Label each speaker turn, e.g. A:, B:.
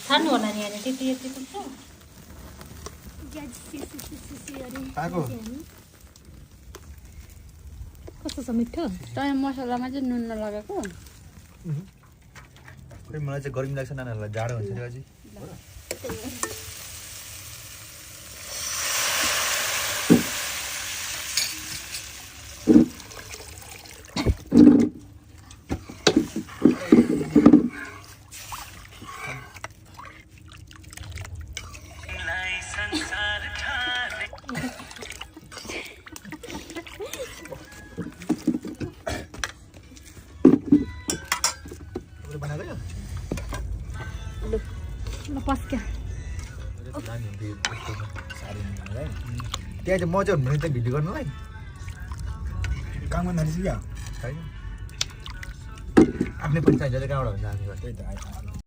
A: छान्नु होला नि अहिले त्यति यति पुग्छ कस्तो छ मिठो
B: तँ मसलामा चाहिँ नुन नलगाएको
C: खोइ मलाई चाहिँ गर्मी लाग्छ नानाहरूलाई जाडो हुन्छ नि अझै
A: पस्क्या
C: त्यहाँ चाहिँ मजा हुनु त्यहाँ भिडियो गर्नुलाई
D: काम गर्न थालिसक्यो
C: छैन आफ्नै पैसा चाहिन्छ कहाँबाट हुन्छ हामी
D: त्यही त